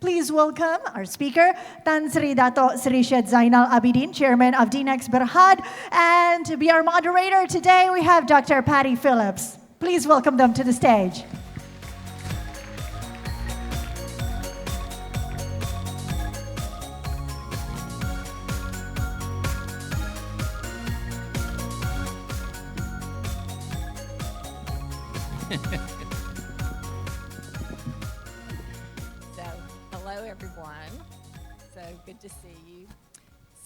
Please welcome our speaker, Tan Sri Dato Sri Syed Zainal Abidin, Chairman of DNeX Berhad. And to be our moderator today, we have Dr. Patti Phillips. Please welcome them to the stage. Hello, everyone. So good to see you.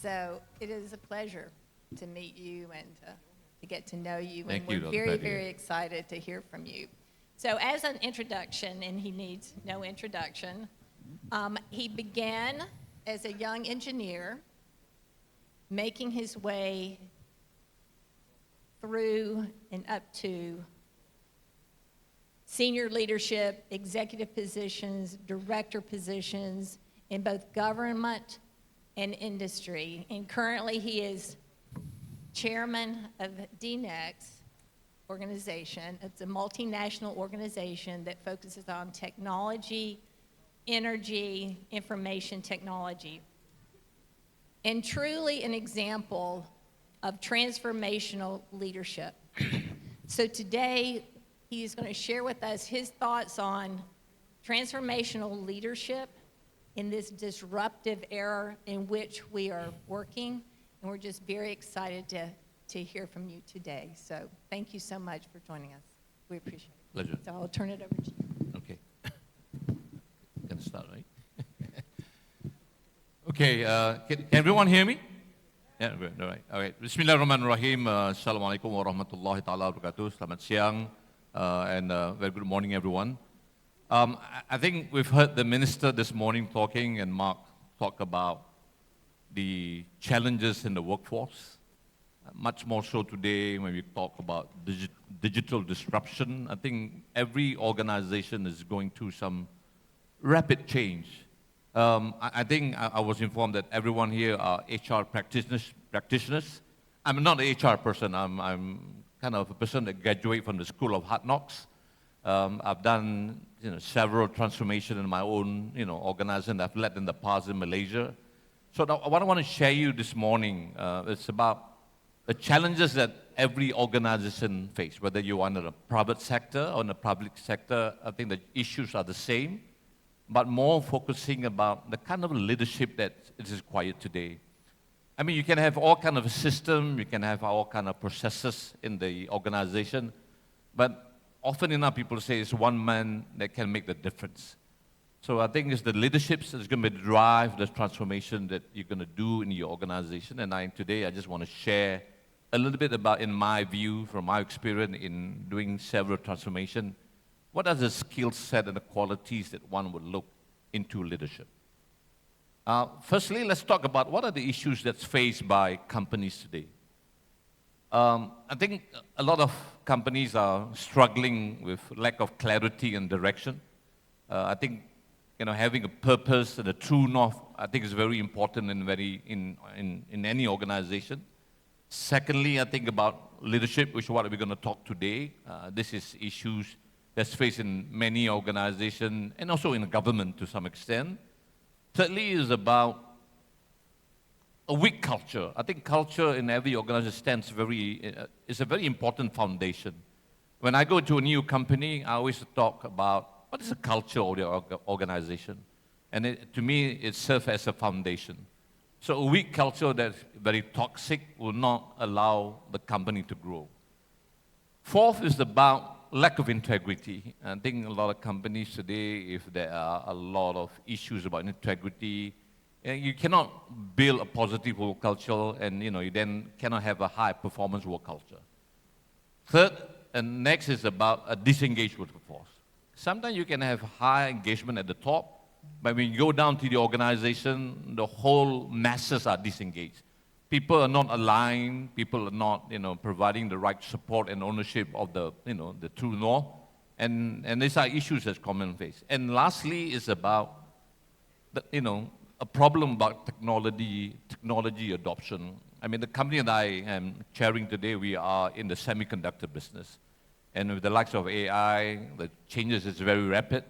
So it is a pleasure to meet you and to get to know you. Thank and you, we're Dr. very, Patti. very excited to hear from you. So as an introduction, and he needs no introduction, he began as a young engineer, making his way through and up to senior leadership, executive positions, director positions in both government and industry. And currently he is chairman of DNeX organization. It's a multinational organization that focuses on technology, energy, information technology. And truly an example of transformational leadership. So today, he is going to share with us his thoughts on transformational leadership in this disruptive era in which we are working. And we're just very excited to hear from you today. So thank you so much for joining us. We appreciate it. Pleasure. So I'll turn it over to you. Okay. Gonna start, right? Okay, can everyone hear me? Yeah, good, all right. All right. Bismillahirrahmanirrahim. Assalamualaikum warahmatullahi ta'ala wabarakatuh. Selamat siang and very good morning, everyone. I think we've heard the minister this morning talking and Mark talk about the challenges in the workforce. Much more so today when we talk about digital disruption. I think every organization is going through some rapid change. I think I was informed that everyone here are HR practitioners. I'm not an HR person. I'm kind of a person that graduated from the School of Hard Knocks. I've done several transformations in my own organization I've led in the past in Malaysia. So what I want to share you this morning is about the challenges that every organization faces, whether you're in the private sector or in the public sector. I think the issues are the same, but more focusing about the kind of leadership that is required today. I mean, you can have all kind of a system, you can have all kind of processes in the organization, but often enough people say it's one man that can make the difference. So I think it's the leadership that's going to drive the transformation that you're going to do in your organization. And today I just want to share a little bit about, in my view, from my experience in doing several transformations, what are the skill set and the qualities that one would look into leadership? Firstly, let's talk about what are the issues that's faced by companies today. I think a lot of companies are struggling with lack of clarity and direction. I think having a purpose and a true north, I think is very important in any organization. Secondly, I think about leadership, which is what we're going to talk today. This is issues that's faced in many organizations and also in the government to some extent. Thirdly is about a weak culture. I think culture in every organization is a very important foundation. When I go to a new company, I always talk about what is the culture of the organization. And to me, it serves as a foundation. So a weak culture that's very toxic will not allow the company to grow. Fourth is about lack of integrity. I think a lot of companies today, if there are a lot of issues about integrity, you cannot build a positive work culture, and you then cannot have a high performance work culture. Third and next is about a disengaged workforce. Sometimes you can have high engagement at the top, but when you go down to the organization, the whole masses are disengaged. People are not aligned. People are not, providing the right support and ownership of the true north. And these are issues that's common face. And lastly is about, a problem about technology adoption. I mean, the company that I am chairing today, we are in the semiconductor business. And with the likes of AI, the changes is very rapid.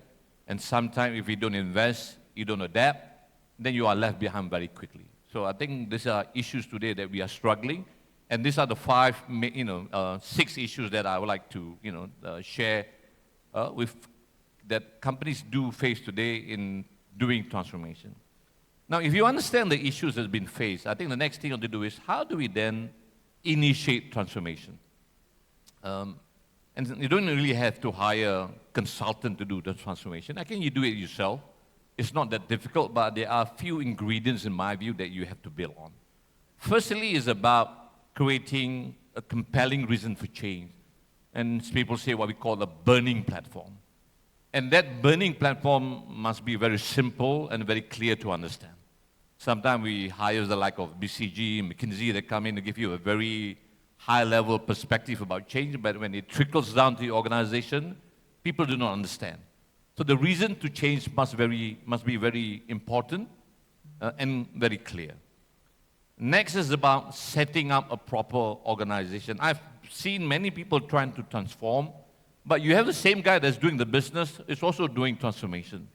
And sometimes if you don't invest, you don't adapt, then you are left behind very quickly. So I think these are issues today that we are struggling. And these are the six issues that I would like to, share with that companies do face today in doing transformation. Now, if you understand the issues that have been faced, I think the next thing to do is how do we then initiate transformation? And you don't really have to hire a consultant to do the transformation. I think you do it yourself. It's not that difficult, but there are a few ingredients, in my view, that you have to build on. Firstly, is about creating a compelling reason for change. And people say what we call a burning platform. And that burning platform must be very simple and very clear to understand. Sometimes we hire the like of BCG, McKinsey, that come in to give you a very high-level perspective about change, but when it trickles down to the organization, people do not understand. So the reason to change must be very important and very clear. Next is about setting up a proper organization. I've seen many people trying to transform, but you have the same guy that's doing the business is also doing transformation.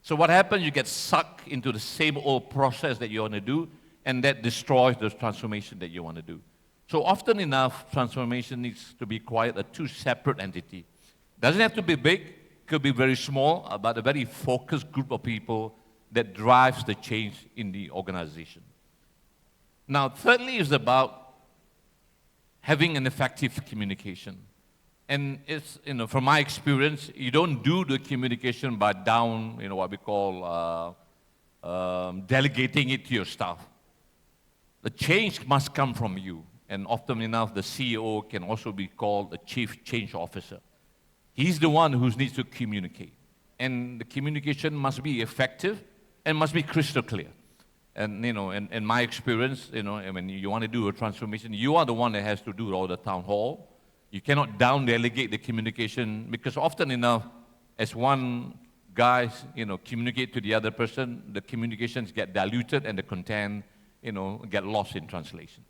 So what happens, you get sucked into the same old process that you want to do, and that destroys the transformation that you want to do. So often enough, transformation needs to be quite a two separate entity. Doesn't have to be big, could be very small, but a very focused group of people that drives the change in the organization. Now, thirdly is about having an effective communication. And it's, from my experience, you don't do the communication by what we call delegating it to your staff. The change must come from you. And often enough, the CEO can also be called the Chief Change Officer. He's the one who needs to communicate. And the communication must be effective and must be crystal clear. And, in my experience, when you want to do a transformation, you are the one that has to do all the town hall. You cannot down-delegate the communication because often enough, as one guy, communicate to the other person, the communications get diluted and the content, get lost in translation.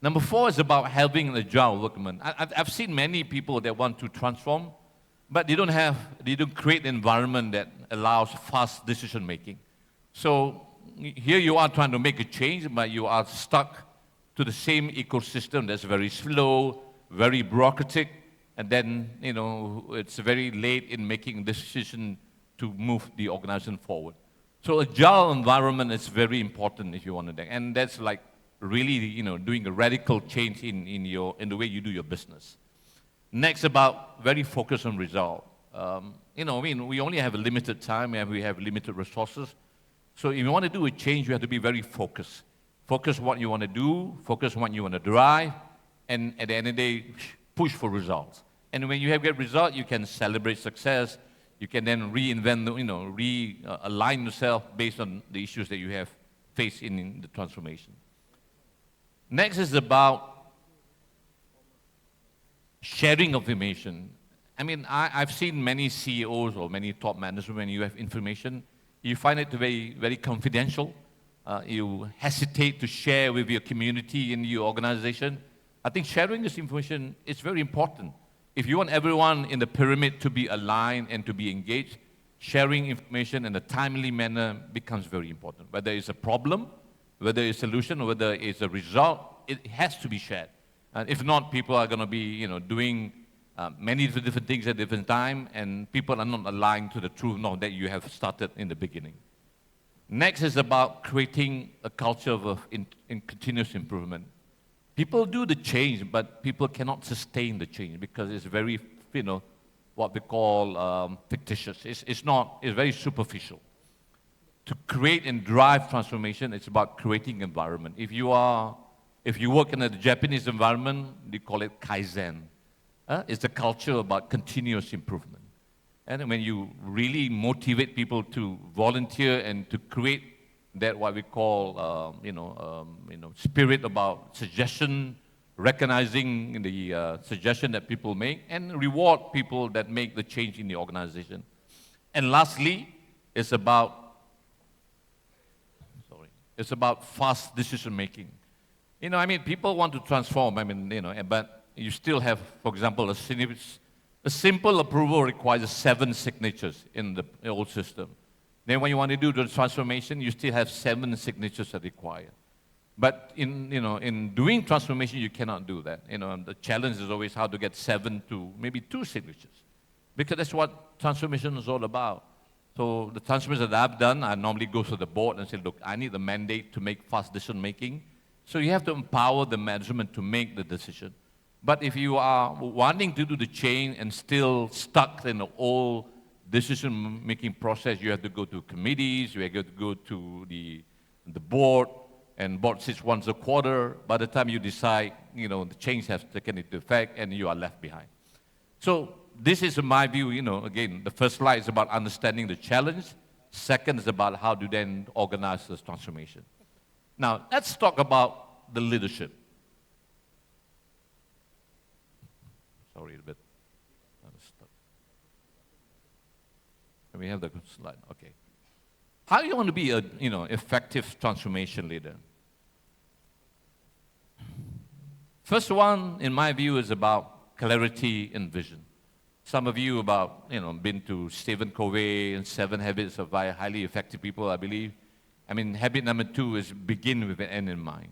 Number 4 is about having an agile workman. I've seen many people that want to transform, but they don't create an environment that allows fast decision making. So here you are trying to make a change, but you are stuck to the same ecosystem that's very slow, very bureaucratic, and then, it's very late in making a decision to move the organization forward. So agile environment is very important if you want to do. And that's like really, doing a radical change in the way you do your business. Next, about very focused on result. We only have a limited time and we have limited resources. So if you want to do a change, you have to be very focused. Focus what you want to do, focus what you want to drive, and at the end of the day, push for results. And when you have good results, you can celebrate success. You can then reinvent, realign yourself based on the issues that you have faced in the transformation. Next is about sharing of information. I've seen many CEOs or many top managers, when you have information, you find it very, very confidential. You hesitate to share with your community in your organization. I think sharing this information is very important. If you want everyone in the pyramid to be aligned and to be engaged, sharing information in a timely manner becomes very important. Whether it's a problem, whether it's a solution, or whether it's a result, it has to be shared. And if not, people are going to be, doing many different things at different time, and people are not aligned to the truth that you have started in the beginning. Next is about creating a culture of in continuous improvement. People do the change, but people cannot sustain the change because it's very, what we call fictitious. It's very superficial. To create and drive transformation, it's about creating environment. If you work in a Japanese environment, they call it Kaizen. It's a culture about continuous improvement. And when you really motivate people to volunteer and to create that what we call, spirit about suggestion, recognizing the suggestion that people make, and reward people that make the change in the organization. And lastly, it's about It's about fast decision making. People want to transform, but you still have, for example, a simple approval requires 7 signatures in the old system. Then when you want to do the transformation, you still have 7 signatures that are required. But in doing transformation, you cannot do that. The challenge is always how to get 7 to maybe 2 signatures, because that's what transformation is all about. So the transformation that I've done, I normally go to the board and say, look, I need a mandate to make fast decision making. So you have to empower the management to make the decision. But if you are wanting to do the change and still stuck in the old decision-making process, you have to go to committees, you have to go to the board, and board sits once a quarter. By the time you decide, the change has taken into effect, and you are left behind. So this is my view, again, the first slide is about understanding the challenge. Second is about how to then organize this transformation. Now, let's talk about the leadership. Sorry, a bit. Can we have the slide? Okay. How do you want to be a effective transformation leader? First one, in my view, is about clarity and vision. Some of you been to Stephen Covey and 7 Habits of Highly Effective People, I believe. Habit number 2 is begin with an end in mind.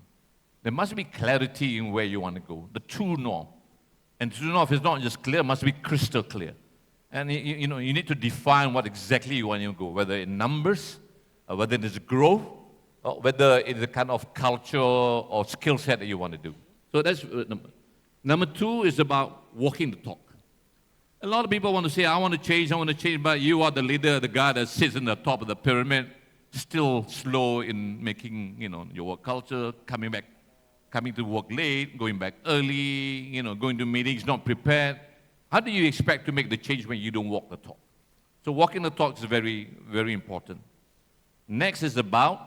There must be clarity in where you want to go, the true norm. And true norm is not just clear, it must be crystal clear. And you need to define what exactly you want to go, whether in numbers, or whether it's growth, or whether it's the kind of culture or skill set that you want to do. So that's number 2 is about walking the talk. A lot of people want to say, I want to change, but you are the leader, the guy that sits in the top of the pyramid, still slow in making, your work culture, coming to work late, going back early, going to meetings not prepared. How do you expect to make the change when you don't walk the talk? So walking the talk is very, very important. Next is about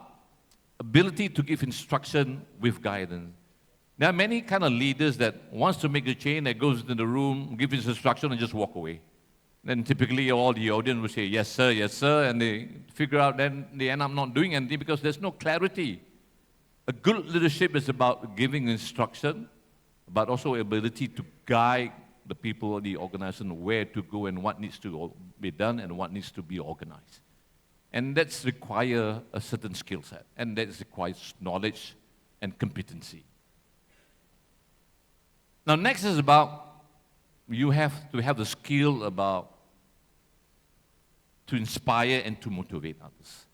ability to give instruction with guidance. There are many kind of leaders that wants to make the change, that goes into the room, gives his instruction, and just walk away. Then typically all the audience will say, yes, sir, and they figure out, then they end up not doing anything because there's no clarity. A good leadership is about giving instruction, but also ability to guide the people, the organization, where to go and what needs to be done and what needs to be organized. And that's require a certain skill set, and that requires knowledge and competency. Now, next is about you have to have the skill to inspire and to motivate others.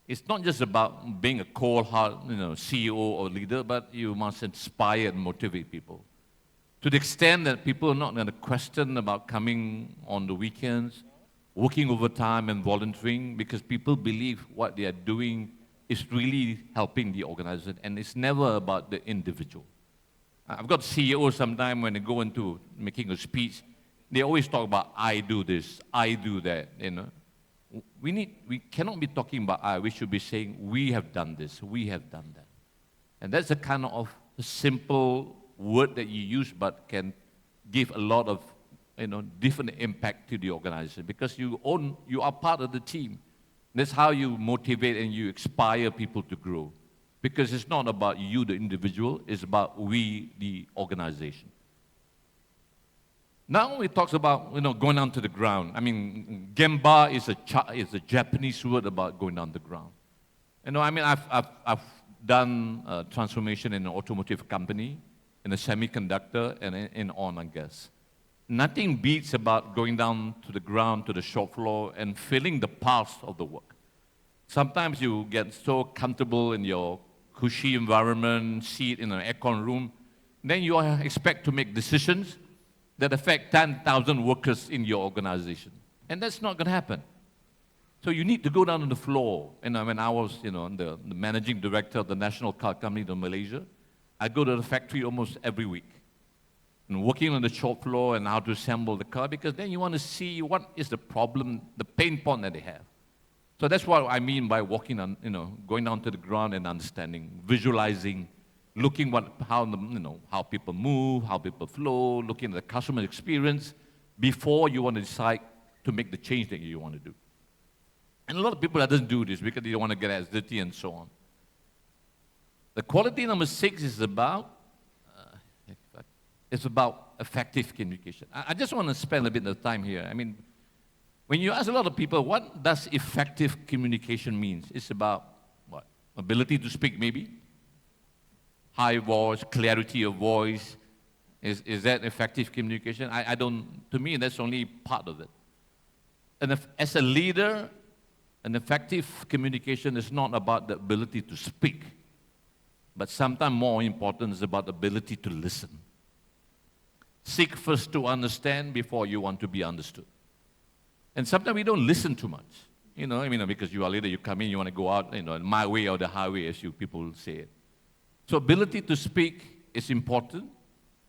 It's not just about being a cold-hearted, CEO or leader, but you must inspire and motivate people. To the extent that people are not going to question about coming on the weekends, working overtime and volunteering, because people believe what they are doing is really helping the organization, and it's never about the individual. I've got CEOs sometimes when they go into making a speech, they always talk about, I do this, I do that, We cannot be talking about I, we should be saying, we have done this, we have done that. And that's the kind of simple word that you use, but can give a lot of, different impact to the organization, because you are part of the team. That's how you motivate and you inspire people to grow. Because it's not about you, the individual, it's about we, the organization. Now it talks about going down to the ground. Gemba is a Japanese word about going down the ground. I've done transformation in an automotive company, in a semiconductor, and in oil and gas. Nothing beats about going down to the ground, to the shop floor, and feeling the pulse of the work. Sometimes you get so comfortable in your cushy environment, seat in an aircon room, then you expect to make decisions that affect 10,000 workers in your organization. And that's not going to happen. So you need to go down on the floor. And when I was the managing director of the national car company in Malaysia, I go to the factory almost every week and working on the shop floor and how to assemble the car, because then you want to see what is the problem, the pain point that they have. So that's what I mean by walking on, going down to the ground and understanding, visualizing, looking how people move, how people flow, looking at the customer experience before you want to decide to make the change that you want to do. And a lot of people that doesn't do this because they don't want to get as dirty and so on. The quality number 6 is about effective communication. I just want to spend a bit of time here. I mean, when you ask a lot of people, what does effective communication mean? It's about what? Ability to speak, maybe? High voice, clarity of voice. Is that effective communication? I don't, to me, that's only part of it. And as a leader, an effective communication is not about the ability to speak, but sometimes more important is about the ability to listen. Seek first to understand before you want to be understood. And sometimes we don't listen too much. Because you are a leader, you come in, you want to go out, my way or the highway, as you people say it. So ability to speak is important,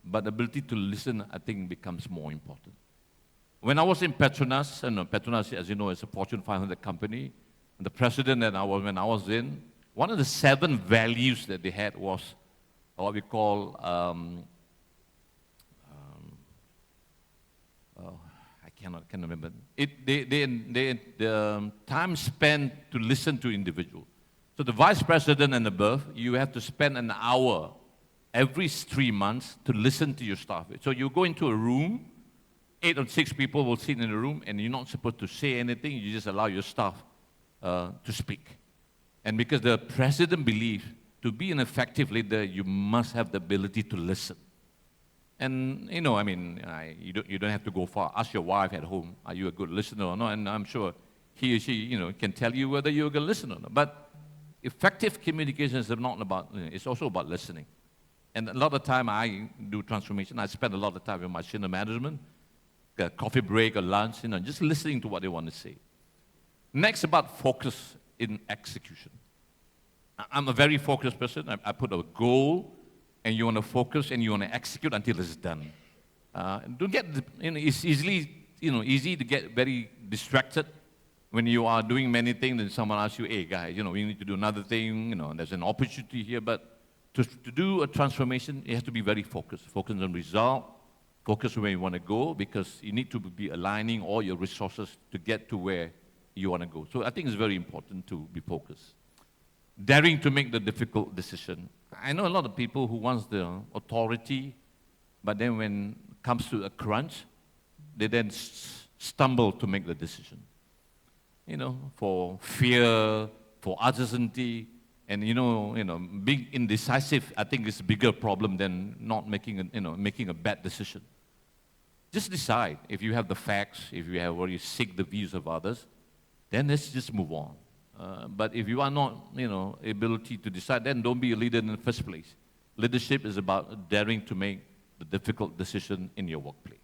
but ability to listen, I think, becomes more important. When I was in Petronas, and Petronas, as you know, is a Fortune 500 company, and the president when I was in, one of the 7 values that they had was what we call, I can't remember. The time spent to listen to individual. So the vice president and above, you have to spend an hour every 3 months to listen to your staff. So you go into a room, 8 or 6 people will sit in the room, and you're not supposed to say anything, you just allow your staff to speak. And because the president believes to be an effective leader, you must have the ability to listen. And, you don't have to go far. Ask your wife at home, are you a good listener or not? And I'm sure he or she, can tell you whether you're a good listener or not. But effective communication is not about, it's also about listening. And a lot of time I do transformation. I spend a lot of time with my senior management, a coffee break or lunch, just listening to what they want to say. Next, about focus in execution. I'm a very focused person. I put a goal, and you want to focus, and you want to execute until it's done. Don't get, it's easy to get very distracted when you are doing many things, and someone asks you, hey guys, we need to do another thing, there's an opportunity here, but to do a transformation, you have to be very focused. Focus on result, focus where you want to go, because you need to be aligning all your resources to get to where you want to go. So I think it's very important to be focused. Daring to make the difficult decision. I know a lot of people who want the authority, but then when it comes to a crunch, they then stumble to make the decision. For fear, for uncertainty, and being indecisive, I think is a bigger problem than not making a bad decision. Just decide. If you have the facts, if you have already seek the views of others, then let's just move on. But if you are not, ability to decide, then don't be a leader in the first place. Leadership is about daring to make the difficult decision in your workplace.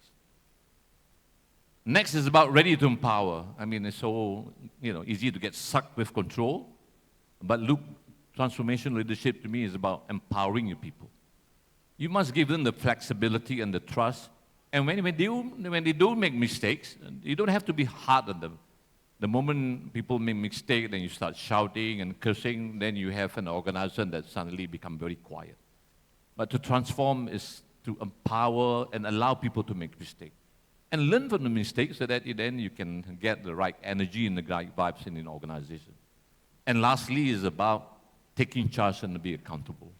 Next is about ready to empower. It's so, easy to get sucked with control, but look, transformation leadership to me is about empowering your people. You must give them the flexibility and the trust, and when they do make mistakes, you don't have to be hard on them. The moment people make mistakes, then you start shouting and cursing, then you have an organization that suddenly become very quiet. But to transform is to empower and allow people to make mistakes. And learn from the mistakes so that then you can get the right energy and the right vibes in an organization. And lastly is about taking charge and be accountable.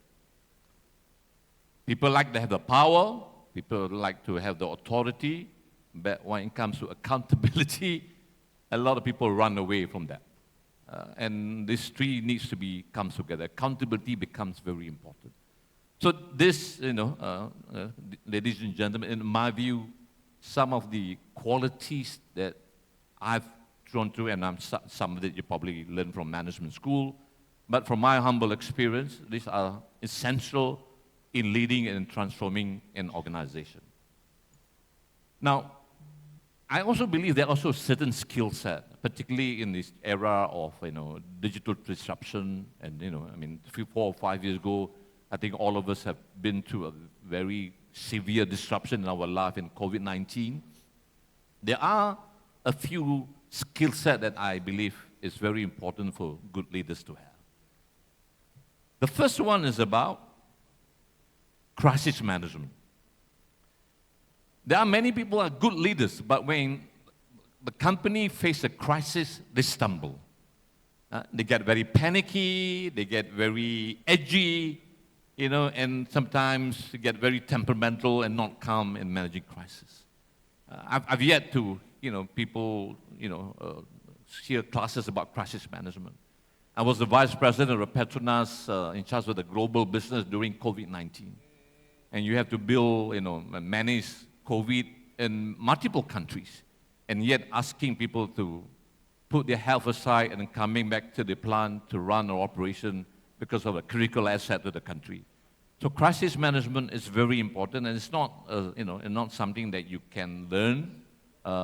People like to have the power, people like to have the authority, but when it comes to accountability, a lot of people run away from that. And these 3 needs to come together. Accountability becomes very important. So this, ladies and gentlemen, in my view, some of the qualities that I've drawn through, and some of it you probably learned from management school, but from my humble experience, these are essential in leading and transforming an organization. Now, I also believe there are also certain skill set, particularly in this era of digital disruption, and 3, 4, 5 years ago, I think all of us have been through a very severe disruption in our life in COVID-19. There are a few skill set that I believe is very important for good leaders to have. The first one is about crisis management. There are many people who are good leaders, but when the company faces a crisis, they stumble. They get very panicky, they get very edgy, and sometimes they get very temperamental and not calm in managing crisis. I've yet to, people, hear classes about crisis management. I was the vice president of Petronas in charge of the global business during COVID-19. And you have to build, manage COVID in multiple countries, and yet asking people to put their health aside and coming back to the plant to run our operation because of a critical asset of the country. So crisis management is very important, and it's not, not something that you can learn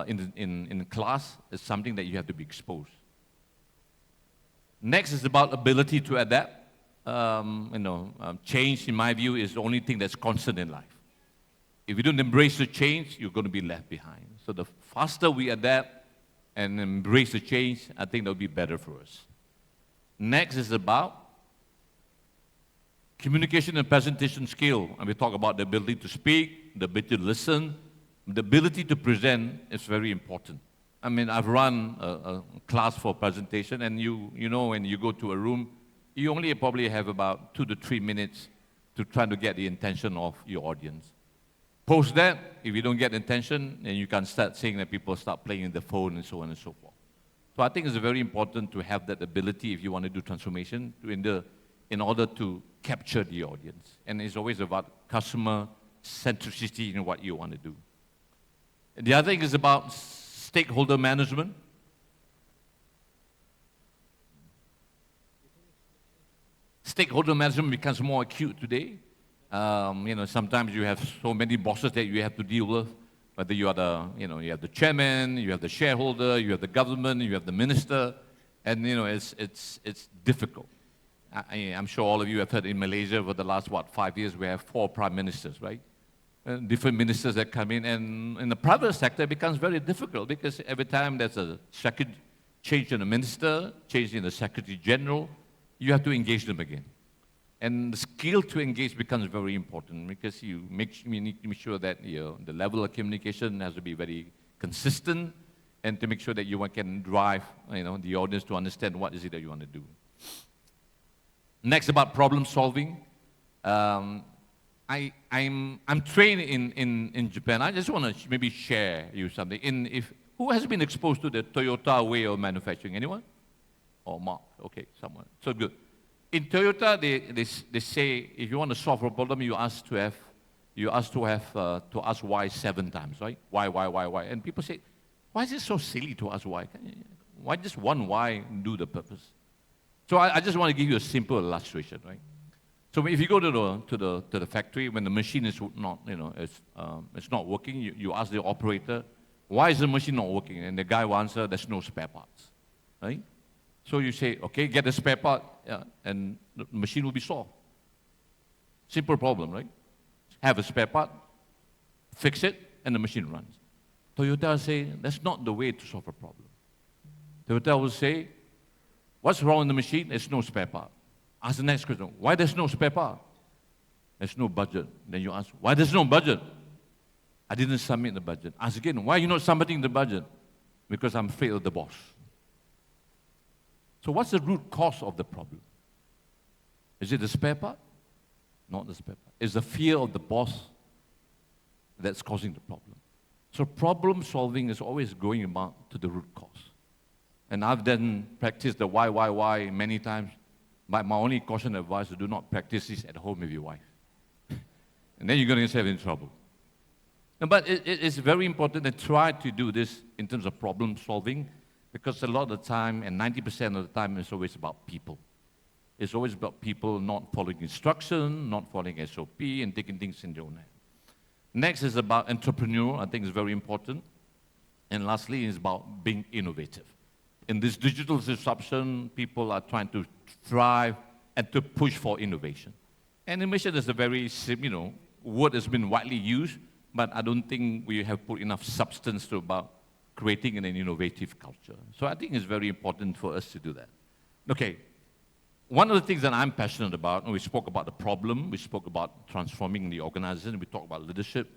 in class. It's something that you have to be exposed. Next is about ability to adapt. Change, in my view, is the only thing that's constant in life. If you don't embrace the change, you're going to be left behind. So the faster we adapt and embrace the change, I think that will be better for us. Next is about communication and presentation skill. And we talk about the ability to speak, the ability to listen, the ability to present is very important. I mean, I've run a class for presentation, and when you go to a room, you only probably have about 2 to 3 minutes to try to get the attention of your audience. Post that, if you don't get attention, then you can start seeing that people start playing the phone and so on and so forth. So I think it's very important to have that ability if you want to do transformation in order to capture the audience. And it's always about customer centricity in what you want to do. The other thing is about stakeholder management. Stakeholder management becomes more acute today. Sometimes you have so many bosses that you have to deal with. Whether you are you have the chairman, you have the shareholder, you have the government, you have the minister, and it's difficult. I'm sure all of you have heard in Malaysia over the last 5 years we have 4 prime ministers, right? Different ministers that come in, and in the private sector it becomes very difficult because every time there's a change in the minister, change in the secretary general, you have to engage them again. And the skill to engage becomes very important because you need to make sure that the level of communication has to be very consistent, and to make sure that you can drive the audience to understand what is it that you want to do. Next, about problem solving. I'm trained in Japan. I just want to maybe share you something. Who has been exposed to the Toyota way of manufacturing? Anyone? Oh, Mark. Okay, someone. So good. In Toyota, they say if you want to solve a problem, you ask to ask why 7 times, right? Why? And people say, why is it so silly to ask why? Why just one why do the purpose? So I just want to give you a simple illustration, right? So if you go to the factory when the machine is not it's not working, you ask the operator, why is the machine not working? And the guy will answer, there's no spare parts, right? So you say, okay, get a spare part, and the machine will be solved. Simple problem, right? Have a spare part, fix it, and the machine runs. Toyota will say, that's not the way to solve a problem. Toyota will say, what's wrong with the machine? There's no spare part. Ask the next question, why there's no spare part? There's no budget. Then you ask, why there's no budget? I didn't submit the budget. Ask again, why are you not submitting the budget? Because I'm afraid of the boss. So what's the root cause of the problem? Is it the spare part? Not the spare part. It's the fear of the boss that's causing the problem. So problem solving is always going about to the root cause. And I've then practiced the why many times. But my only caution and advice is do not practice this at home with your wife. And then you're going to get yourself in trouble. But it's very important to try to do this in terms of problem solving, because a lot of the time, and 90% of the time, it's always about people. It's always about people not following instruction, not following SOP, and taking things in their own hand. Next is about entrepreneur. I think it's very important. And lastly is about being innovative. In this digital disruption, people are trying to thrive and to push for innovation. And innovation is a very, word that's been widely used, but I don't think we have put enough substance to about creating an innovative culture. So I think it's very important for us to do that. Okay, one of the things that I'm passionate about, and we spoke about the problem, we spoke about transforming the organization, we talked about leadership.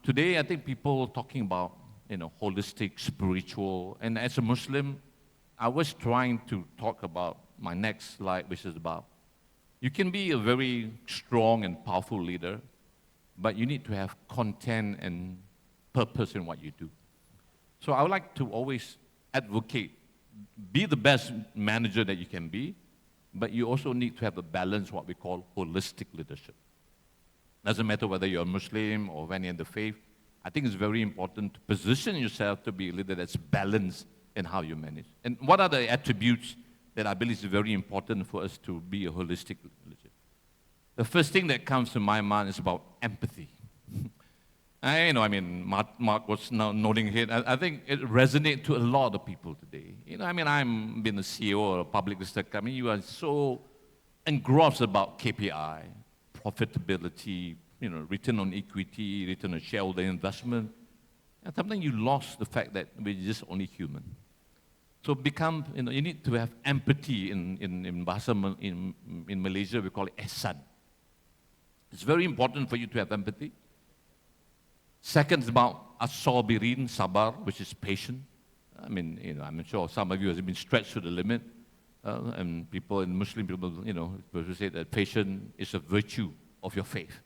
Today, I think people are talking about holistic, spiritual, and as a Muslim, I was trying to talk about my next slide, which is about you can be a very strong and powerful leader, but you need to have content and purpose in what you do. So I would like to always advocate, be the best manager that you can be, but you also need to have a balance, what we call holistic leadership. Doesn't matter whether you're a Muslim or any other faith, I think it's very important to position yourself to be a leader that's balanced in how you manage. And what are the attributes that I believe is very important for us to be a holistic leadership? The first thing that comes to my mind is about empathy. Mark was now nodding here. I think it resonates to a lot of people today. I'm being a CEO of a public listed company. You are so engrossed about KPI, profitability, return on equity, return on shareholder investment. And sometimes you lost the fact that we're just only human. So you need to have empathy in Bahasa, in Malaysia, we call it ihsan. It's very important for you to have empathy. Second is about as-sabirin, sabar, which is patient. I'm sure some of you have been stretched to the limit. And people, in Muslim people, people say that patience is a virtue of your faith.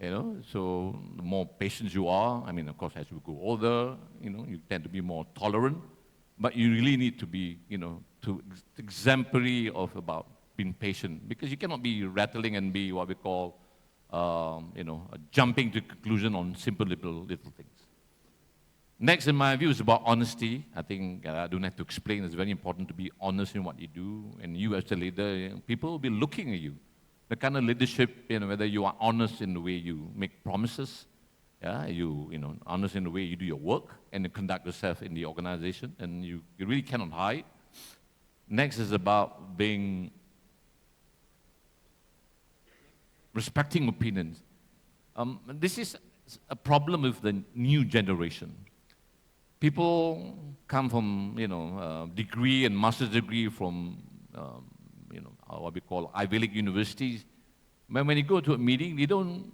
So the more patient you are, of course, as you go older, you tend to be more tolerant. But you really need to be, exemplary about being patient, because you cannot be rattling and be what we call, jumping to conclusion on simple little things. Next, in my view, is about honesty. I think I don't have to explain. It's very important to be honest in what you do. And you as a leader, people will be looking at you. The kind of leadership, whether you are honest in the way you make promises, honest in the way you do your work and you conduct yourself in the organization, and you really cannot hide. Next is about being respecting opinions. This is a problem with the new generation. People come from, degree and master's degree from, what we call Ivy League universities. But when you go to a meeting, they don't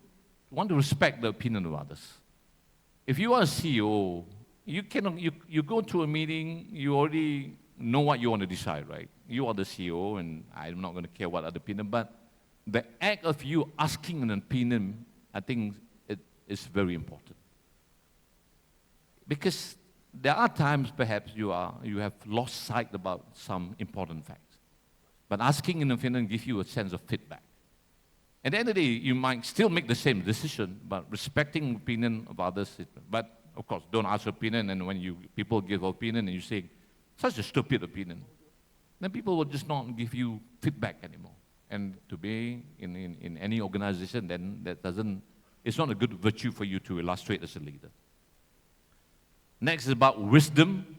want to respect the opinion of others. If you are a CEO, you go to a meeting, you already know what you want to decide, right? You are the CEO, and I'm not going to care what other opinion, but the act of you asking an opinion, I think it is very important. Because there are times perhaps you have lost sight about some important facts. But asking an opinion gives you a sense of feedback. At the end of the day, you might still make the same decision, but respecting the opinion of others. But of course, don't ask opinion, and when people give opinion and you say, such a stupid opinion, then people will just not give you feedback anymore. And to be in any organization, then it's not a good virtue for you to illustrate as a leader. Next is about wisdom.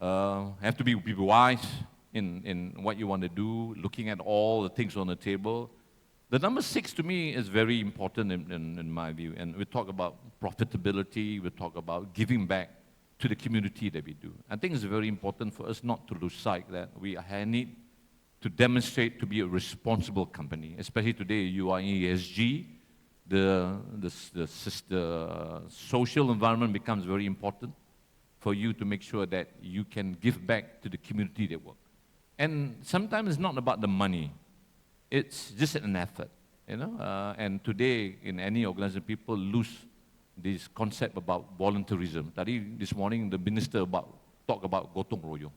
Have to be wise in what you want to do, looking at all the things on the table. The number 6 to me is very important in my view. And we talk about profitability, we talk about giving back to the community that we do. I think it's very important for us not to lose sight that we need to demonstrate to be a responsible company. Especially today, you are in ESG. The social environment becomes very important for you to make sure that you can give back to the community that work. And sometimes it's not about the money. It's just an effort, and today, in any organization, people lose this concept about volunteerism. This morning, the minister talked about gotong royong.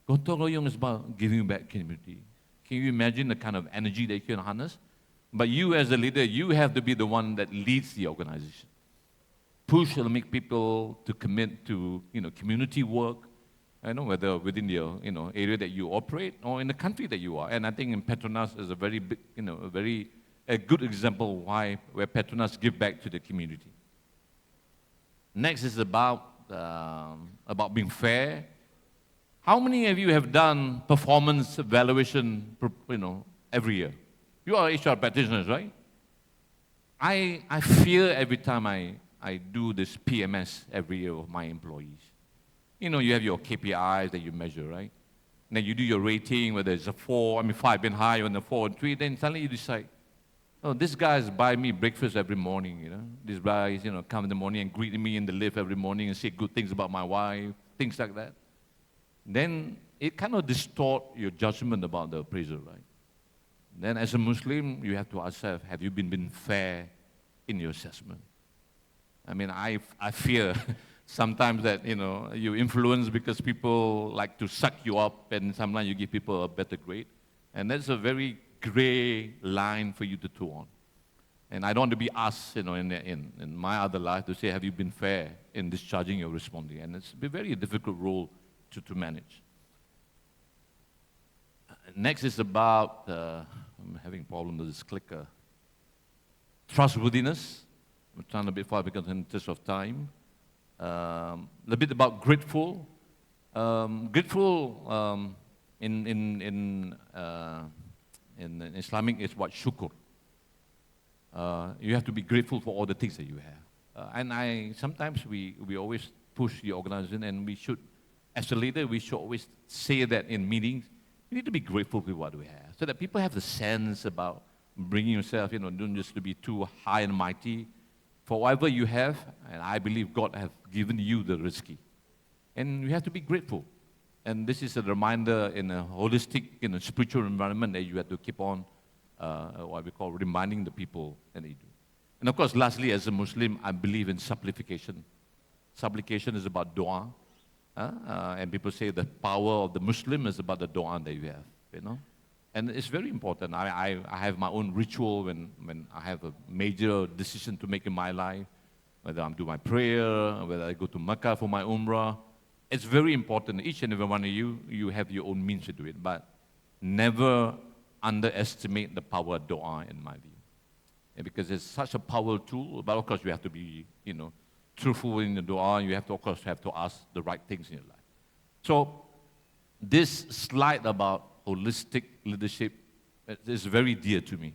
Gotong royong is about giving back community. Can you imagine the kind of energy that you can harness? But you as a leader, you have to be the one that leads the organization. Push and make people to commit to, community work, whether within the area that you operate or in the country that you are. And I think in Petronas is a very big, a good example where Petronas give back to the community. Next is about being fair. How many of you have done performance evaluation, every year? You are HR practitioners, right? I fear every time I do this PMS every year of my employees. You have your KPIs that you measure, right? And then you do your rating, whether it's a 5 being high, or a 4 and 3, then suddenly you decide, oh, this guy's buy me breakfast every morning, This guy, come in the morning and greet me in the lift every morning and say good things about my wife, things like that. Then it kind of distort your judgment about the appraisal, right? Then as a Muslim, you have to ask yourself, have you been fair in your assessment? I mean, I fear sometimes that, you influence because people like to suck you up, and sometimes you give people a better grade. And that's a very gray line for you to toe on. And I don't want to be asked, in my other life to say, have you been fair in discharging or responding? And it's a very difficult role to manage. Next is about, I'm having a problem with this clicker. Trustworthiness. I'm trying a bit far because in interest of time. A bit about grateful. Grateful in Islamic is what shukr. You have to be grateful for all the things that you have. And sometimes we always push the organization, and we should, as a leader, we should always say that in meetings. We need to be grateful for what we have, so that people have the sense about bringing yourself, don't just to be too high and mighty. For whatever you have, and I believe God has given you the risky. And you have to be grateful. And this is a reminder in a holistic, spiritual environment that you have to keep on, what we call reminding the people that they do. And of course, lastly, as a Muslim, I believe in supplication. Supplication is about dua. And people say the power of the Muslim is about the dua that you have, And it's very important. I have my own ritual when I have a major decision to make in my life, whether I'm doing my prayer, whether I go to Mecca for my umrah. It's very important. Each and every one of you have your own means to do it, but never underestimate the power of dua, in my view. And because it's such a powerful tool, but of course you have to be, truthful in the dua. You have to, of course, ask the right things in your life. So this slide about holistic leadership is very dear to me.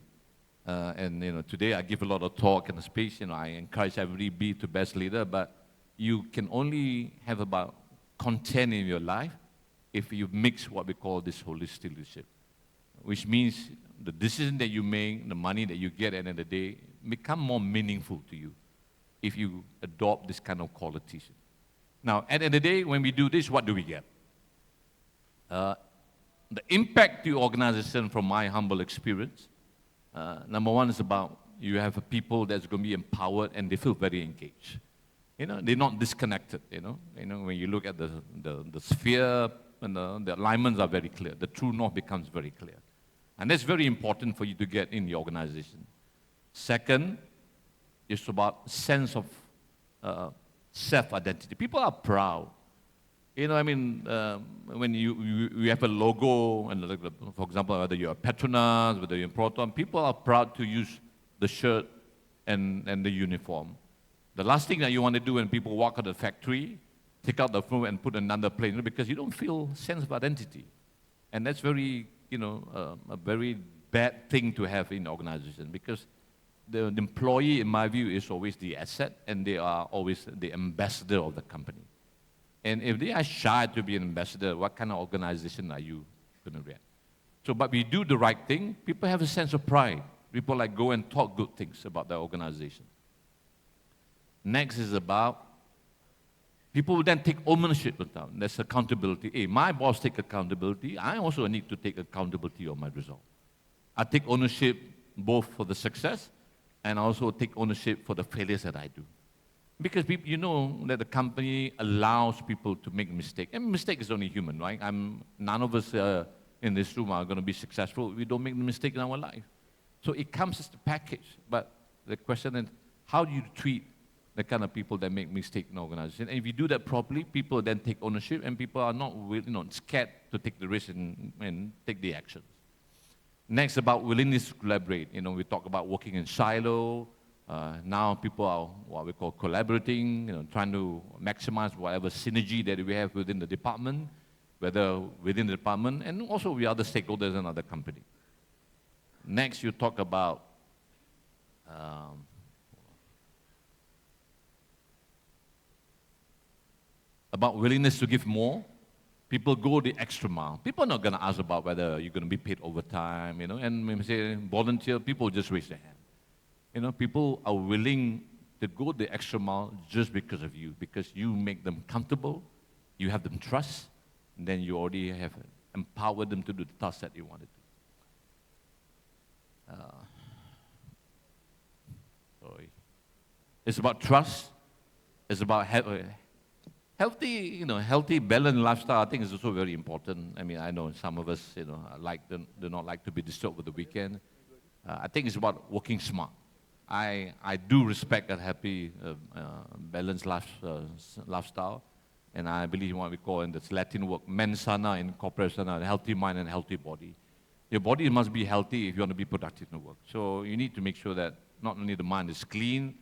And today I give a lot of talk and speech. I encourage everybody to be the best leader, but you can only have about content in your life if you mix what we call this holistic leadership, which means the decision that you make, the money that you get at the end of the day, become more meaningful to you if you adopt this kind of qualities. Now, at the end of the day, when we do this, what do we get? The impact to your organization, from my humble experience, number one is about you have people that's going to be empowered and they feel very engaged. They're not disconnected. When you look at the sphere, and the alignments are very clear. The true north becomes very clear, and that's very important for you to get in the organization. Second, it's about sense of self-identity. People are proud. When you have a logo, and for example, whether you're a Petronas, whether you're in Proton, people are proud to use the shirt and the uniform. The last thing that you want to do when people walk out of the factory, take out the phone and put another plane, because you don't feel sense of identity. And that's very, a very bad thing to have in the organization, because the employee, in my view, is always the asset, and they are always the ambassador of the company. And if they are shy to be an ambassador, what kind of organization are you going to react? So, but we do the right thing, people have a sense of pride. People go and talk good things about the organization. Next is about people will then take ownership of that. There's accountability. Hey, my boss take accountability. I also need to take accountability of my result. I take ownership both for the success and also take ownership for the failures that I do. Because people, that the company allows people to make mistakes. And mistake is only human, right? None of us in this room are going to be successful if we don't make the mistake in our life. So it comes as a package. But the question is, how do you treat the kind of people that make mistakes in the organization? And if you do that properly, people then take ownership, and people are not scared to take the risk and take the actions. Next, about willingness to collaborate. We talk about working in silo. Now people are what we call collaborating, trying to maximize whatever synergy that we have within the department, whether within the department and also with other stakeholders and other companies. Next, you talk about willingness to give more. People go the extra mile. People are not going to ask about whether you're going to be paid overtime, and when we say volunteer, people just raise their hand. People are willing to go the extra mile just because of you, because you make them comfortable, you have them trust, then you already have empowered them to do the task that you wanted to. Sorry. It's about trust. It's about healthy, healthy, balanced lifestyle. I think is also very important. I mean, I know some of us, do not like to be disturbed with the weekend. I think it's about working smart. I do respect a happy, balanced lifestyle, and I believe in what we call in this Latin word, mens sana in corpore sana, a healthy mind and healthy body. Your body must be healthy if you want to be productive in work. So you need to make sure that not only the mind is clean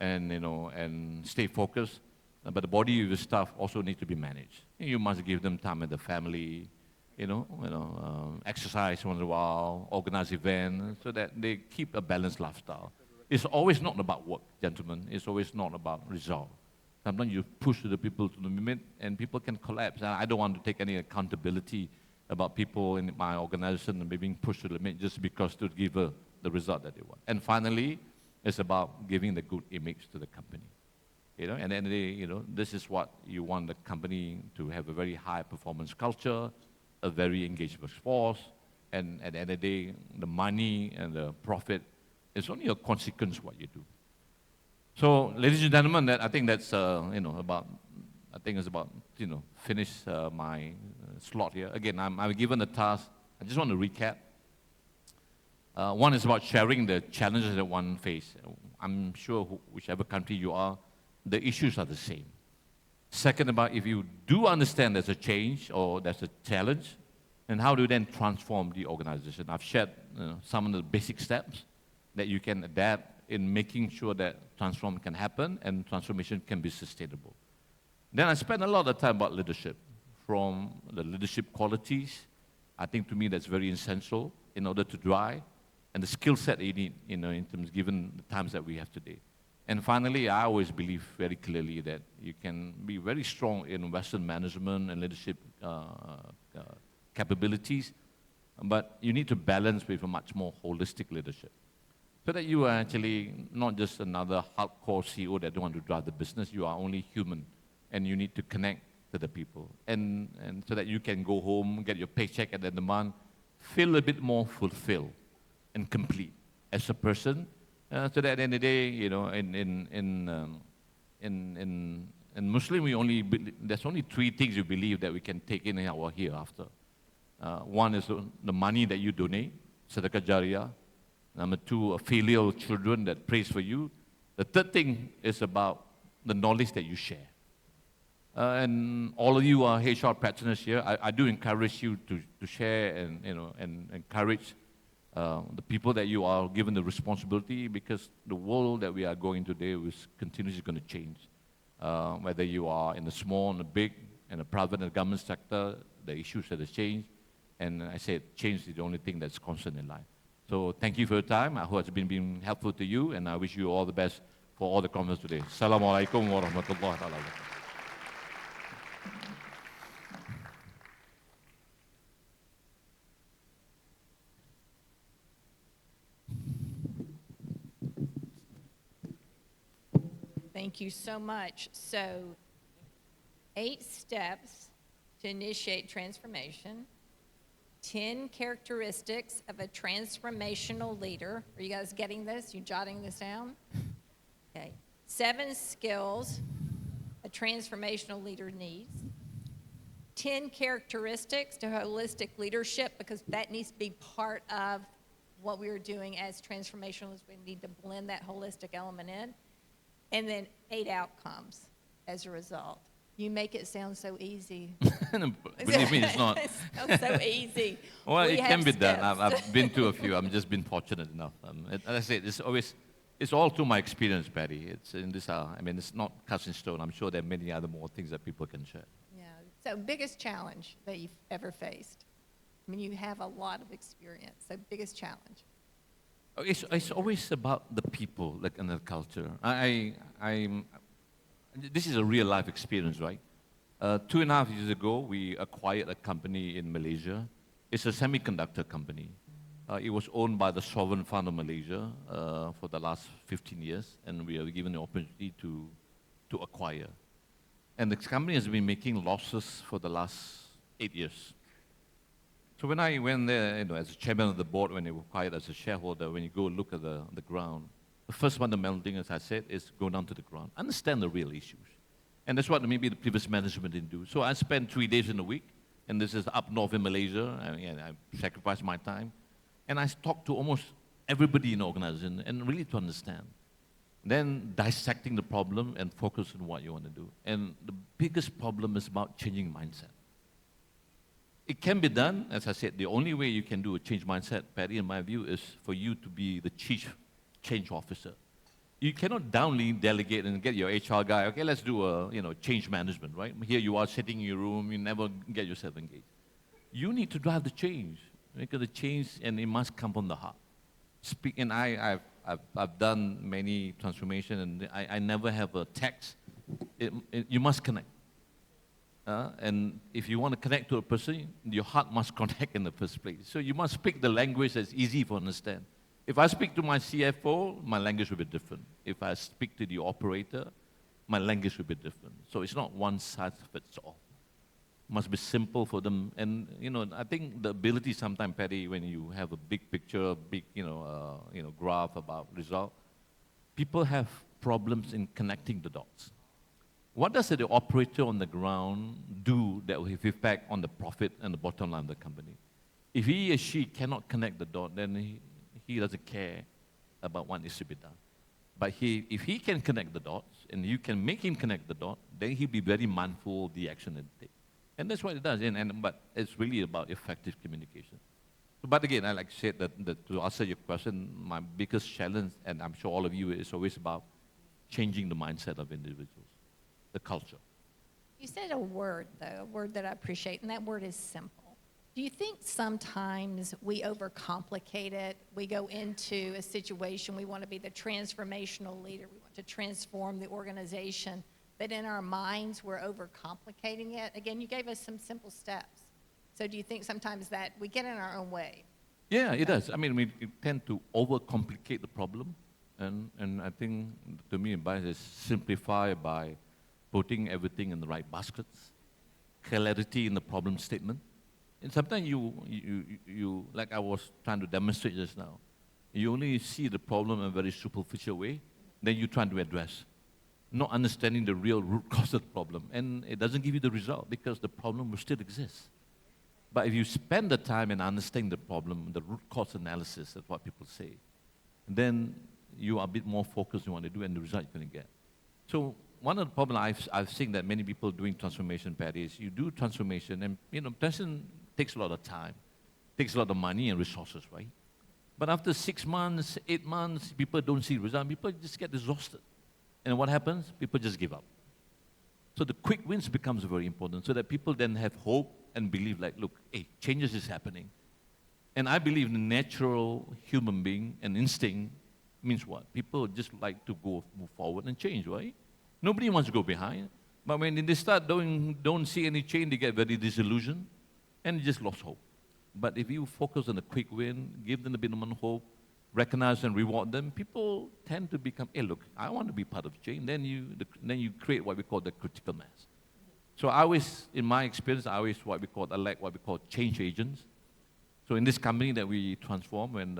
and and stay focused, but the body of your staff also needs to be managed. You must give them time with the family, exercise once in a while, organize events, so that they keep a balanced lifestyle. It's always not about work, gentlemen. It's always not about result. Sometimes you push the people to the limit, and people can collapse. And I don't want to take any accountability about people in my organization and being pushed to the limit just because to give the result that they want. And finally, it's about giving the good image to the company. And at the end of the day, this is what you want the company to have: a very high performance culture, a very engaged workforce, and at the end of the day, the money and the profit is only a consequence of what you do. So, ladies and gentlemen, I think that's finish my slot here. Again, I'm given a task. I just want to recap. One is about sharing the challenges that one faces. I'm sure whichever country you are, the issues are the same. Second, about if you do understand there's a change or there's a challenge, and how do you then transform the organization? I've shared some of the basic steps that you can adapt in making sure that transformation can happen and transformation can be sustainable. Then I spent a lot of time about leadership, from the leadership qualities. I think to me that's very essential in order to drive, and the skill set that you need, in terms given the times that we have today. And finally, I always believe very clearly that you can be very strong in Western management and leadership capabilities, but you need to balance with a much more holistic leadership, so that you are actually not just another hardcore CEO that don't want to drive the business. You are only human, and you need to connect to the people, and so that you can go home, get your paycheck at the end of the month, feel a bit more fulfilled and complete as a person. So that at the end of the day, in Muslim, there's only three things you believe that we can take in our hereafter. One is the money that you donate, sedekah jariyah. Number two, filial children that prays for you. The third thing is about the knowledge that you share. And all of you are HR practitioners here. I do encourage you to share and encourage the people that you are given the responsibility, because the world that we are going today is continuously going to change. Whether you are in the small and the big, and the private and the government sector, the issues that have changed. And I said, change is the only thing that's constant in life. So thank you for your time. I hope it's been helpful to you, and I wish you all the best for all the conference today. Assalamualaikum warahmatullahi wabarakatuh. Thank you so much. So, 8 steps to initiate transformation, 10 characteristics of a transformational leader. Are you guys getting this? You jotting this down? Okay. 7 skills a transformational leader needs. 10 characteristics to holistic leadership, because that needs to be part of what we are doing as transformationalists. We need to blend that holistic element in. And then 8 outcomes as a result. You make it sound so easy. Believe me, it's not. It sounds so easy. Well, it can be done. steps. I've been to a few. I've just been fortunate enough. As I said, it's all through my experience, Patti. It's in this. It's not cast in stone. I'm sure there are many other more things that people can share. Yeah. So, biggest challenge that you've ever faced? I mean, you have a lot of experience. So, biggest challenge. It's always about the people, like, and the culture. This is a real life experience, right? 2.5 years ago, we acquired a company in Malaysia. It's a semiconductor company. It was owned by the Sovereign Fund of Malaysia for the last 15 years, and we were given the opportunity to acquire. And the company has been making losses for the last 8 years. So when I went there, as a chairman of the board, when they were hired as a shareholder, when you go look at the ground, the first fundamental thing, as I said, is go down to the ground, understand the real issues. And that's what maybe the previous management didn't do. So I spent 3 days in a week, and this is up north in Malaysia, and I sacrificed my time. And I talked to almost everybody in the organization, and really to understand. Then dissecting the problem and focus on what you want to do. And the biggest problem is about changing mindset. It can be done, as I said, the only way you can do a change mindset, Patti, in my view, is for you to be the chief change officer. You cannot downly delegate and get your HR guy, okay, let's do a change management, right? Here you are sitting in your room, you never get yourself engaged. You need to drive the change, because the change, and it must come from the heart. And I've done many transformations, and I never have a text. You must connect. And if you want to connect to a person, your heart must connect in the first place. So you must speak the language that's easy to understand. If I speak to my CFO, my language will be different. If I speak to the operator, my language will be different. So it's not one size fits all. It must be simple for them. And I think the ability sometimes, Patti, when you have a big picture, big graph about result, people have problems in connecting the dots. What does the operator on the ground do that will have effect on the profit and the bottom line of the company? If he or she cannot connect the dot, then he doesn't care about what needs to be done. But if he can connect the dots, and you can make him connect the dot, then he'll be very mindful of the action that he takes. And that's what it does. But it's really about effective communication. But again, I like to say that to answer your question, my biggest challenge, and I'm sure all of you, is always about changing the mindset of individuals, the culture. You said a word, though, a word that I appreciate, and that word is simple. Do you think sometimes we overcomplicate it? We go into a situation, we want to be the transformational leader, we want to transform the organization, but in our minds, we're overcomplicating it. Again, you gave us some simple steps. So do you think sometimes that we get in our own way? Yeah, it does. I mean, we tend to overcomplicate the problem, and I think, to me, advice is simplify by putting everything in the right baskets, clarity in the problem statement. And sometimes you, like I was trying to demonstrate just now, you only see the problem in a very superficial way, then you're trying to address, not understanding the real root cause of the problem. And it doesn't give you the result because the problem will still exist. But if you spend the time in understanding the problem, the root cause analysis, that's what people say, then you are a bit more focused on what you want to do and the result you're going to get. So one of the problems I've seen that many people doing transformation, Patti, is you do transformation, and transformation takes a lot of time, takes a lot of money and resources, right? But after 6 months, 8 months, people don't see results. People just get exhausted. And what happens? People just give up. So the quick wins becomes very important, so that people then have hope and believe, like, look, hey, changes is happening. And I believe the natural human being and instinct means what? People just like to move forward and change, right? Nobody wants to go behind. But when they start don't see any change, they get very disillusioned and just lost hope. But if you focus on the quick win, give them a bit of hope, recognize and reward them, people tend to become, hey, look, I want to be part of change. Then you create what we call the critical mass. So I always, in my experience, I always elect what we call change agents. So in this company that we transform, when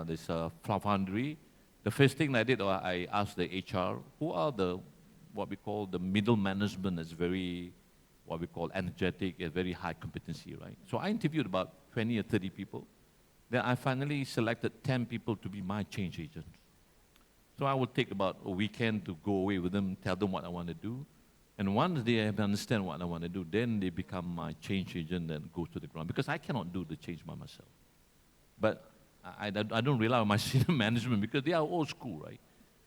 this foundry, the first thing I did, I asked the HR, who are what we call the middle management is very, what we call energetic, and very high competency, right? So I interviewed about 20 or 30 people. Then I finally selected 10 people to be my change agents. So I would take about a weekend to go away with them, tell them what I want to do. And once they have understand what I want to do, then they become my change agent and go to the ground. Because I cannot do the change by myself. But I don't rely on my senior management because they are old school, right?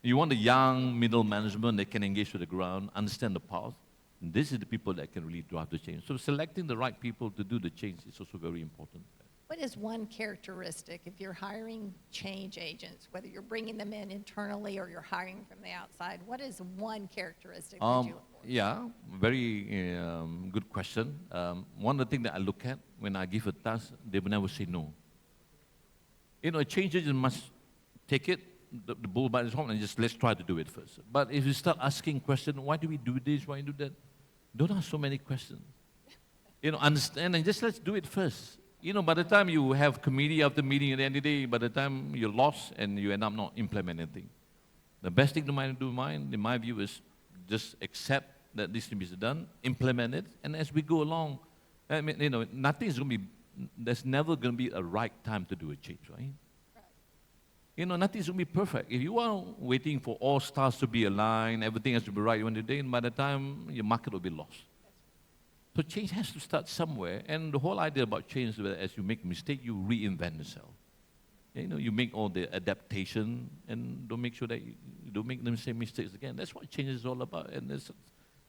You want the young middle management that can engage to the ground, understand the path. And this is the people that can really drive the change. So selecting the right people to do the change is also very important. What is one characteristic, if you're hiring change agents, whether you're bringing them in internally or you're hiring from the outside, what is one characteristic that you look for? Yeah, very good question. One of the things that I look at when I give a task, they will never say no. A change agent must take it, the bull by his horn, and just let's try to do it first. But if you start asking questions, why do we do this, why do that? Don't ask so many questions. understand and just let's do it first. By the time you have committee after meeting at the end of the day, by the time you're lost and you end up not implementing anything. The best thing to do in my view, is just accept that this needs to be done, implement it, and as we go along, nothing's going to be, there's never going to be a right time to do a change, right? Nothing's going to be perfect. If you are waiting for all stars to be aligned, everything has to be right one day, and by the time your market will be lost. So change has to start somewhere, and the whole idea about change is that as you make a mistake, you reinvent yourself. You make all the adaptation, and don't make sure that you don't make the same mistakes again. That's what change is all about, and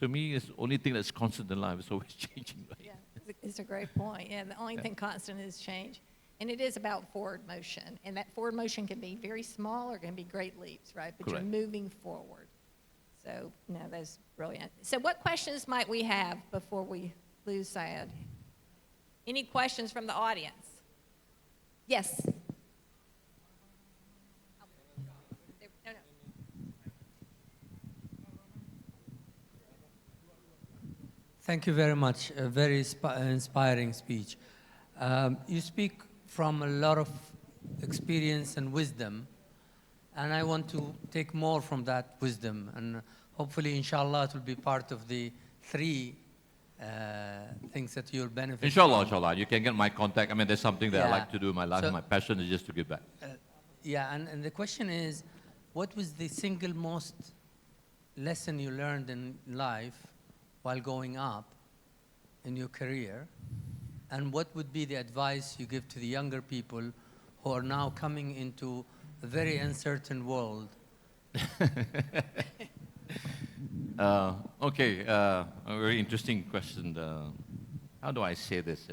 to me, it's the only thing that's constant in life. It's always changing, right? Yeah, it's a great point. Yeah, the only thing constant is change. And it is about forward motion. And that forward motion can be very small or it can be great leaps, right? But Correct. You're moving forward. So, no, that's brilliant. So what questions might we have before we lose Syed? Any questions from the audience? Yes. No. Thank you very much. A very inspiring speech. You speak from a lot of experience and wisdom, and I want to take more from that wisdom, and hopefully, inshallah, it will be part of the 3 things that you'll benefit Inshallah, from. inshallah. You can get my contact. There's something that I Yeah. like to do in my life. So- My passion is just to give back. Yeah, and the question is, what was the single most lesson you learned in life while going up in your career? And what would be the advice you give to the younger people who are now coming into a very uncertain world? Okay, a very interesting question. How do I say this?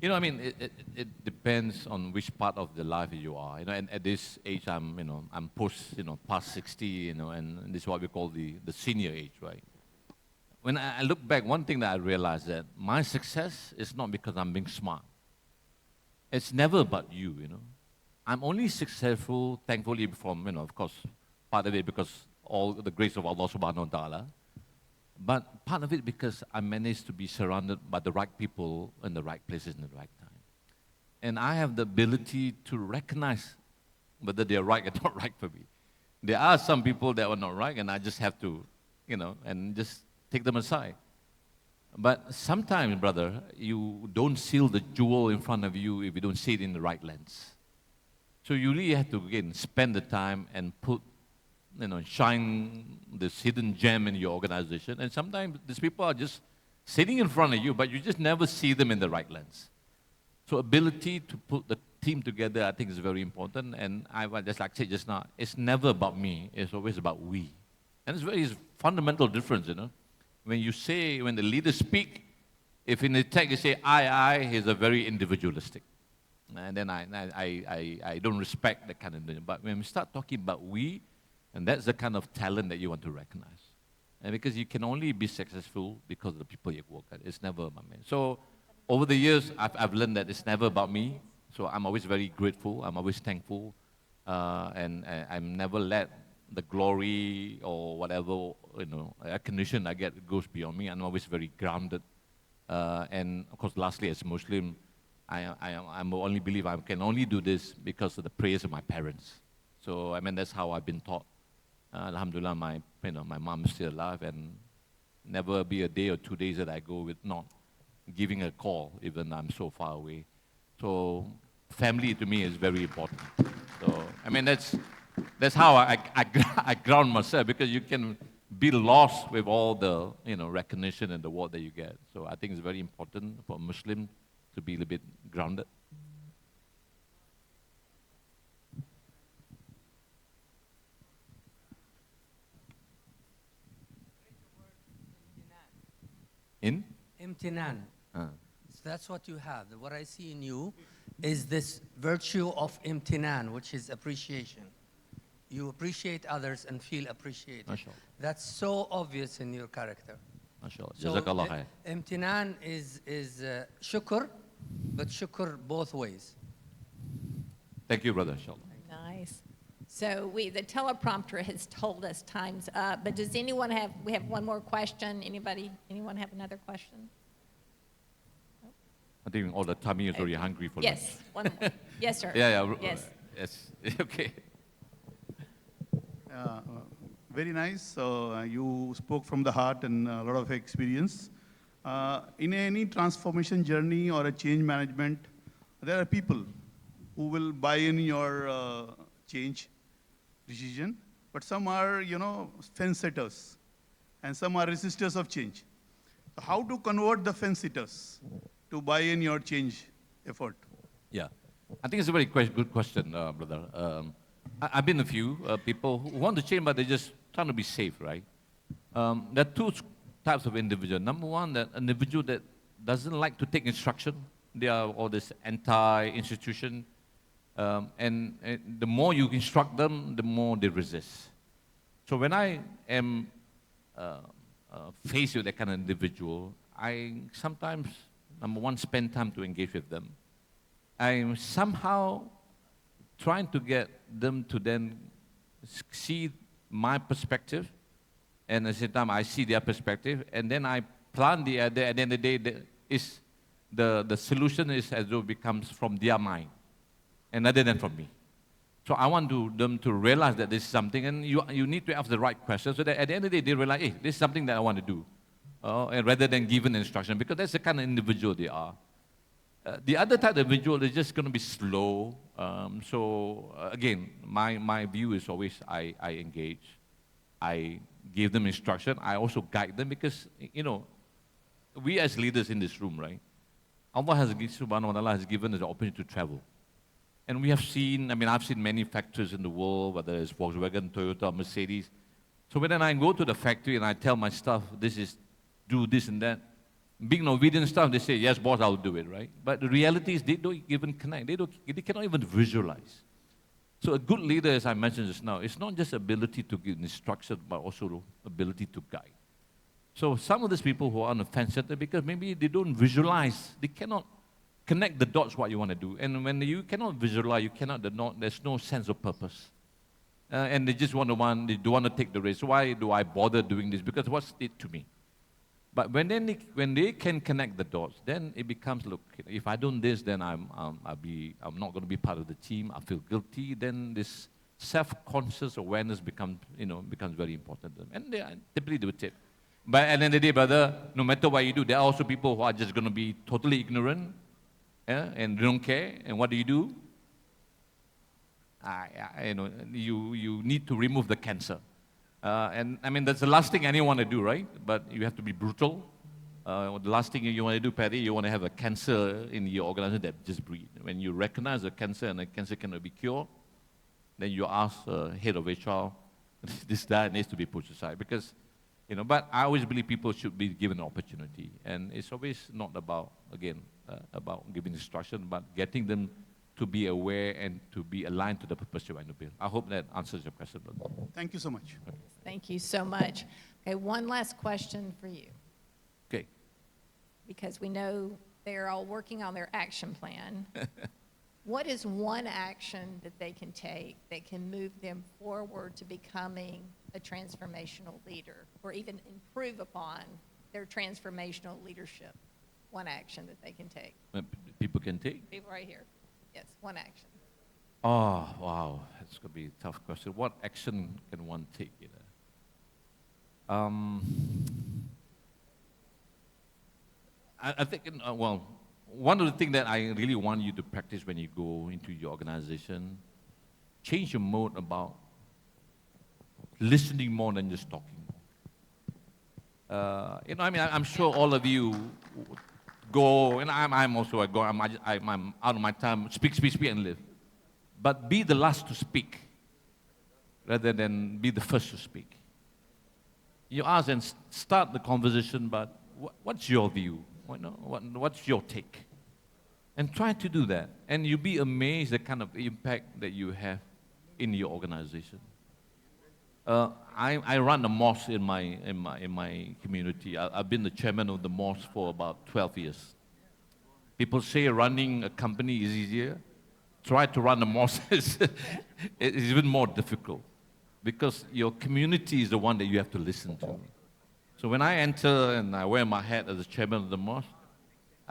It depends on which part of the life you are. And at this age, I'm past 60. And this is what we call the senior age, right? When I look back, one thing that I realized that my success is not because I'm being smart. It's never about you. I'm only successful, thankfully, from of course, part of it because all the grace of Allah Subhanahu wa Taala. But part of it because I managed to be surrounded by the right people in the right places in the right time. And I have the ability to recognize whether they're right or not right for me. There are some people that are not right, and I just have to, and just take them aside. But sometimes, brother, you don't seal the jewel in front of you if you don't see it in the right lens. So you really have to, again, spend the time and put, shine this hidden gem in your organization. And sometimes these people are just sitting in front of you, but you just never see them in the right lens. So ability to put the team together, I think, is very important. And just like I said just now, it's never about me. It's always about we. And it's fundamental difference, When the leaders speak, if in the text you say I, he's a very individualistic. And then I don't respect that kind of thing. But when we start talking about we, and that's the kind of talent that you want to recognize. And because you can only be successful because of the people you work at. It's never about me. So over the years, I've learned that it's never about me. So I'm always very grateful. I'm always thankful. And I'm never let the glory or whatever, recognition I get goes beyond me. I'm always very grounded. And of course, lastly, as a Muslim, I only believe I can only do this because of the prayers of my parents. So, that's how I've been taught. Alhamdulillah, my mom is still alive, and never be a day or 2 days that I go with not giving a call, even I'm so far away. So, family to me is very important. So, that's how I ground myself, because you can be lost with all the recognition and the award that you get. So I think it's very important for a Muslim to be a little bit grounded. In? Imtinan. So that's what you have. What I see in you is this virtue of imtinan, which is appreciation. You appreciate others and feel appreciated. MashaAllah. That's so obvious in your character. MashaAllah. So, Jazakallah khair. imtinan is shukr, but shukr both ways. Thank you, brother. Inshallah. Nice. So the teleprompter has told us time's up, but does anyone we have one more question? Anyone have another question? I think all the tummy is already hungry for lunch. Yes, one more. Yes, sir. Yeah. Yes. Yes. Okay. Uh, Very nice. So you spoke from the heart and a lot of experience. In any transformation journey or a change management, there are people who will buy in your change decision, but some are, fence sitters, and some are resistors of change. So how to convert the fence sitters to buy in your change effort? Yeah. I think it's a very good question, brother. I've been a few people who want to change, but they're just trying to be safe, right? There are two types of individual. Number one, that individual that doesn't like to take instruction. They are all this anti-institution. And the more you instruct them, the more they resist. So when I am faced with that kind of individual, I sometimes, number one, spend time to engage with them. I'm somehow trying to get them to then see my perspective, and at the same time I see their perspective, and then I plan the idea. At the end of the day, the solution is as though it becomes from their mind, and other than from me. So I want them to realize that this is something, and you need to ask the right questions so that at the end of the day they realize, hey, this is something that I want to do, and rather than given instruction, because that's the kind of individual they are. The other type of individual is just going to be slow. Again, my view is always I engage, I give them instruction, I also guide them, because we as leaders in this room, right? Allah subhanahu wa ta'ala has given us the opportunity to travel. And we have seen, I've seen many factories in the world, whether it's Volkswagen, Toyota, Mercedes. So when I go to the factory and I tell my staff, do this and that, being Norwegian staff, they say, yes, boss, I'll do it, right? But the reality is they don't even connect. They cannot even visualize. So a good leader, as I mentioned just now, it's not just ability to give instruction, but also ability to guide. So some of these people who are on the fence center, because maybe they don't visualize, they cannot connect the dots what you want to do. And when you cannot visualize, there's no sense of purpose. And they just they don't want to take the risk. Why do I bother doing this? Because what's it to me? But when they can connect the dots, then it becomes, look, if I don't this, then I'm not going to be part of the team. I feel guilty. Then this self-conscious awareness becomes very important. And typically they would tip. But at the end of the day, brother, no matter what you do, there are also people who are just going to be totally ignorant, and they don't care. And what do? You need to remove the cancer. That's the last thing anyone want to do, right? But you have to be brutal. The last thing you want to do, Patti, you want to have a cancer in your organism that just breed. When you recognize the cancer and the cancer cannot be cured, then you ask head of HR, this guy needs to be pushed aside. Because, but I always believe people should be given an opportunity. And it's always not about, about giving instruction, but getting them to be aware and to be aligned to the purpose you want to build. I hope that answers your question, brother. Thank you so much. Okay. Thank you so much. Okay, one last question for you, Okay. because we know they're all working on their action plan. What is one action that they can take that can move them forward to becoming a transformational leader, or even improve upon their transformational leadership? One action that they can take. People can take? People right here. Yes, one action. Oh, wow. That's going to be a tough question. What action can one take? I think, one of the things that I really want you to practice when you go into your organization, change your mode about listening more than just talking. I'm sure all of you go, and I'm also I'm out of my time, speak, and live. But be the last to speak, rather than be the first to speak. You ask and start the conversation, but what's your view? What's your take? And try to do that, and you'll be amazed the kind of impact that you have in your organization. I run a mosque in my community. I've been the chairman of the mosque for about 12 years. People say running a company is easier. Try to run a mosque is even more difficult, because your community is the one that you have to listen to. So when I enter and I wear my hat as the chairman of the mosque,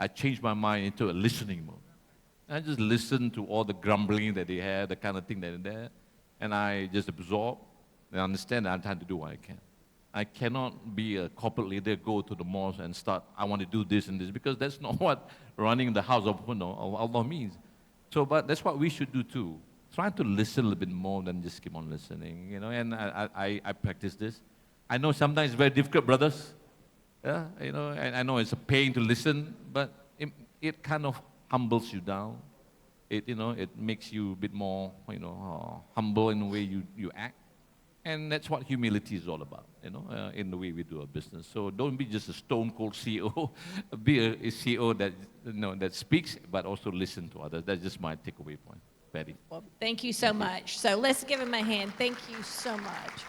I changed my mind into a listening mode. I just listened to all the grumbling that they had, the kind of thing that they had, and I just absorb and understand that I'm trying to do what I can. I cannot be a corporate leader, go to the mosque and start, I want to do this and this, because that's not what running the house of Allah means. So, but that's what we should do too. Try to listen a little bit more than just keep on listening, and I practice this. I know sometimes it's very difficult, brothers. Yeah, and I know it's a pain to listen, but it kind of humbles you down. It makes you a bit more, humble in the way you act. And that's what humility is all about, in the way we do our business. So don't be just a stone cold CEO. Be a CEO that, that speaks, but also listen to others. That's just my takeaway point. Patti. Well, thank you so much. So let's give him a hand. Thank you so much.